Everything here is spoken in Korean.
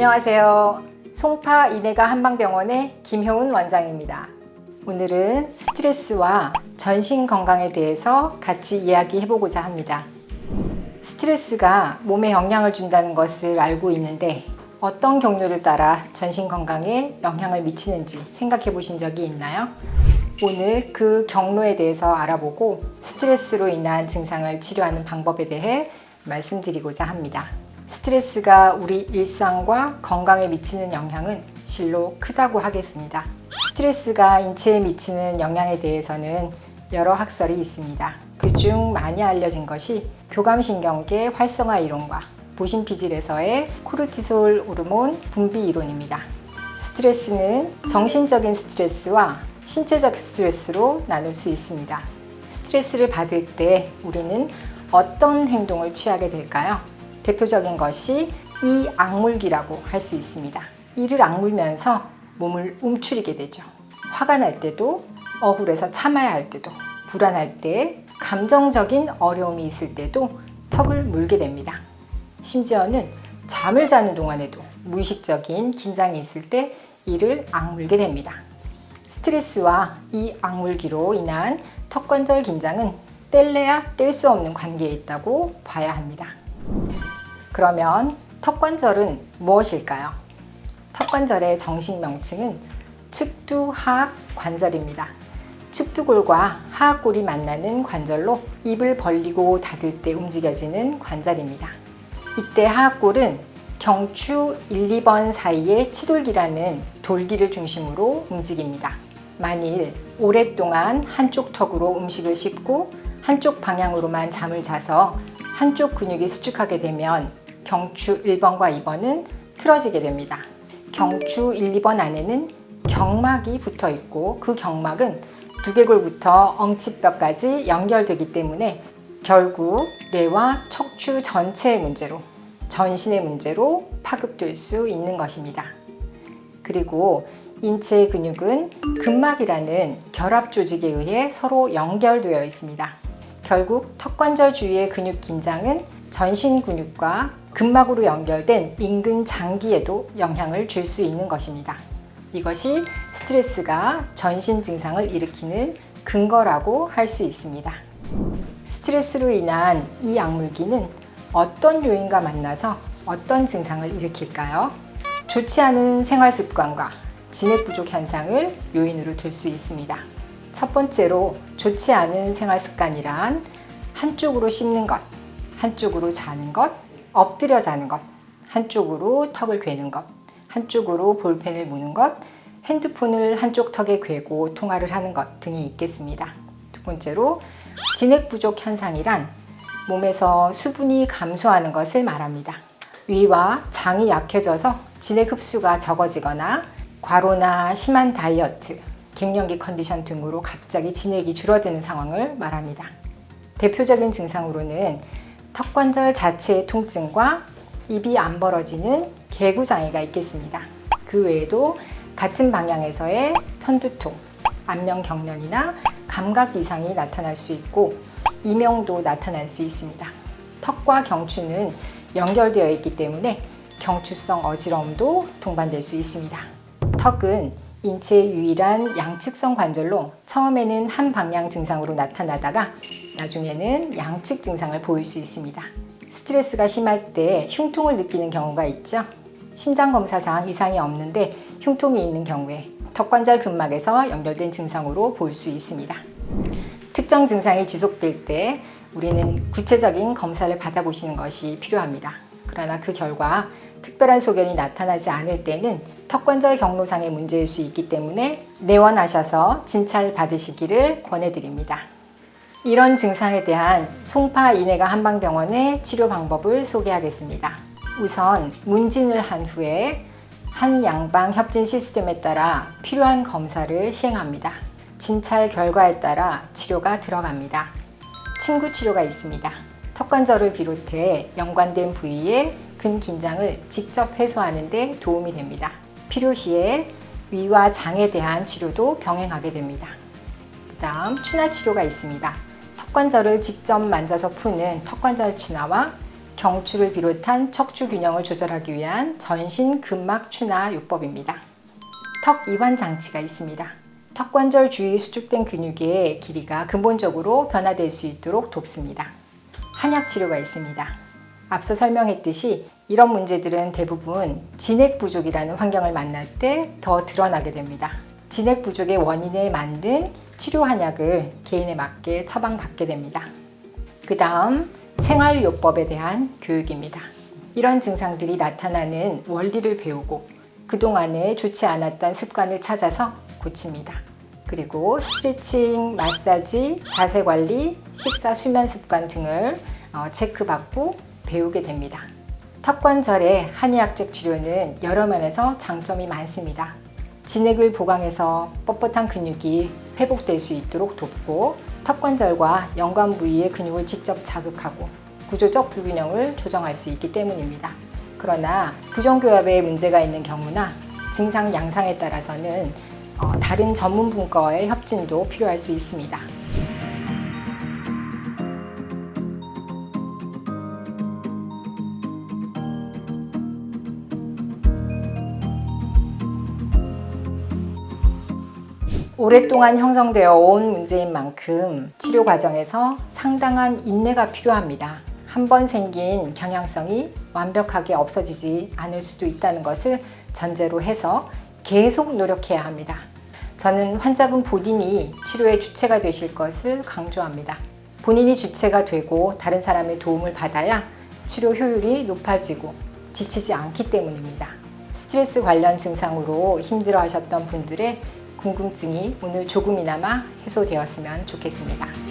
안녕하세요. 송파 이내가 한방병원의 김효은 원장입니다. 오늘은 스트레스와 전신 건강에 대해서 같이 이야기해보고자 합니다. 스트레스가 몸에 영향을 준다는 것을 알고 있는데 어떤 경로를 따라 전신 건강에 영향을 미치는지 생각해 보신 적이 있나요? 오늘 그 경로에 대해서 알아보고 스트레스로 인한 증상을 치료하는 방법에 대해 말씀드리고자 합니다. 스트레스가 우리 일상과 건강에 미치는 영향은 실로 크다고 하겠습니다. 스트레스가 인체에 미치는 영향에 대해서는 여러 학설이 있습니다. 그중 많이 알려진 것이 교감신경계 활성화 이론과 보신피질에서의 코르티솔 호르몬 분비 이론입니다. 스트레스는 정신적인 스트레스와 신체적 스트레스로 나눌 수 있습니다. 스트레스를 받을 때 우리는 어떤 행동을 취하게 될까요? 대표적인 것이 이 악물기라고 할 수 있습니다. 이를 악물면서 몸을 움츠리게 되죠. 화가 날 때도, 억울해서 참아야 할 때도, 불안할 때, 감정적인 어려움이 있을 때도 턱을 물게 됩니다. 심지어는 잠을 자는 동안에도 무의식적인 긴장이 있을 때 이를 악물게 됩니다. 스트레스와 이 악물기로 인한 턱관절 긴장은 뗄래야 뗄 수 없는 관계에 있다고 봐야 합니다. 그러면 턱관절은 무엇일까요? 턱관절의 정식 명칭은 측두하악 관절입니다. 측두골과 하악골이 만나는 관절로 입을 벌리고 닫을 때 움직여지는 관절입니다. 이때 하악골은 경추 1, 2번 사이의 치돌기라는 돌기를 중심으로 움직입니다. 만일 오랫동안 한쪽 턱으로 음식을 씹고 한쪽 방향으로만 잠을 자서 한쪽 근육이 수축하게 되면 경추 1번과 2번은 틀어지게 됩니다. 경추 1, 2번 안에는 경막이 붙어 있고 그 경막은 두개골부터 엉치뼈까지 연결되기 때문에 결국 뇌와 척추 전체의 문제로, 전신의 문제로 파급될 수 있는 것입니다. 그리고 인체의 근육은 근막이라는 결합 조직에 의해 서로 연결되어 있습니다. 결국 턱관절 주위의 근육 긴장은 전신 근육과 근막으로 연결된 인근 장기에도 영향을 줄 수 있는 것입니다. 이것이 스트레스가 전신 증상을 일으키는 근거라고 할 수 있습니다. 스트레스로 인한 이 악물기는 어떤 요인과 만나서 어떤 증상을 일으킬까요? 좋지 않은 생활 습관과 진액 부족 현상을 요인으로 들 수 있습니다. 첫 번째로 좋지 않은 생활 습관이란 한쪽으로 씹는 것, 한쪽으로 자는 것, 엎드려 자는 것, 한쪽으로 턱을 괴는 것, 한쪽으로 볼펜을 무는 것, 핸드폰을 한쪽 턱에 괴고 통화를 하는 것 등이 있겠습니다. 두 번째로 진액 부족 현상이란 몸에서 수분이 감소하는 것을 말합니다. 위와 장이 약해져서 진액 흡수가 적어지거나 과로나 심한 다이어트, 갱년기 컨디션 등으로 갑자기 진액이 줄어드는 상황을 말합니다. 대표적인 증상으로는 턱관절 자체의 통증과 입이 안 벌어지는 개구장애가 있겠습니다. 그 외에도 같은 방향에서의 편두통, 안면경련이나 감각 이상이 나타날 수 있고 이명도 나타날 수 있습니다. 턱과 경추는 연결되어 있기 때문에 경추성 어지러움도 동반될 수 있습니다. 턱은 인체의 유일한 양측성 관절로 처음에는 한 방향 증상으로 나타나다가 나중에는 양측 증상을 보일 수 있습니다. 스트레스가 심할 때 흉통을 느끼는 경우가 있죠. 심장검사상 이상이 없는데 흉통이 있는 경우에 턱관절 근막에서 연결된 증상으로 볼 수 있습니다. 특정 증상이 지속될 때 우리는 구체적인 검사를 받아보시는 것이 필요합니다. 그러나 그 결과 특별한 소견이 나타나지 않을 때는 턱관절 경로상의 문제일 수 있기 때문에 내원하셔서 진찰 받으시기를 권해드립니다. 이런 증상에 대한 송파 이내가 한방병원의 치료 방법을 소개하겠습니다. 우선 문진을 한 후에 한 양방 협진 시스템에 따라 필요한 검사를 시행합니다. 진찰 결과에 따라 치료가 들어갑니다. 침구 치료가 있습니다. 턱관절을 비롯해 연관된 부위의 근긴장을 직접 해소하는 데 도움이 됩니다. 필요시에 위와 장에 대한 치료도 병행하게 됩니다. 다음 추나 치료가 있습니다. 턱관절을 직접 만져서 푸는 턱관절 추나와 경추를 비롯한 척추 균형을 조절하기 위한 전신 근막 추나 요법입니다. 턱 이완 장치가 있습니다. 턱관절 주위 수축된 근육의 길이가 근본적으로 변화될 수 있도록 돕습니다. 한약 치료가 있습니다. 앞서 설명했듯이 이런 문제들은 대부분 진액 부족이라는 환경을 만날 때 더 드러나게 됩니다. 진액 부족의 원인에 만든 치료 한약을 개인에 맞게 처방받게 됩니다. 그 다음 생활요법에 대한 교육입니다. 이런 증상들이 나타나는 원리를 배우고 그동안에 좋지 않았던 습관을 찾아서 고칩니다. 그리고 스트레칭, 마사지, 자세관리, 식사, 수면 습관 등을 체크받고 배우게 됩니다. 턱관절의 한의학적 치료는 여러 면에서 장점이 많습니다. 진액을 보강해서 뻣뻣한 근육이 회복될 수 있도록 돕고 턱관절과 연관 부위의 근육을 직접 자극하고 구조적 불균형을 조정할 수 있기 때문입니다. 그러나 교정교합에 문제가 있는 경우나 증상 양상에 따라서는 다른 전문 분과의 협진도 필요할 수 있습니다. 오랫동안 형성되어 온 문제인 만큼 치료 과정에서 상당한 인내가 필요합니다. 한번 생긴 경향성이 완벽하게 없어지지 않을 수도 있다는 것을 전제로 해서 계속 노력해야 합니다. 저는 환자분 본인이 치료의 주체가 되실 것을 강조합니다. 본인이 주체가 되고 다른 사람의 도움을 받아야 치료 효율이 높아지고 지치지 않기 때문입니다. 스트레스 관련 증상으로 힘들어 하셨던 분들의 궁금증이 오늘 조금이나마 해소되었으면 좋겠습니다.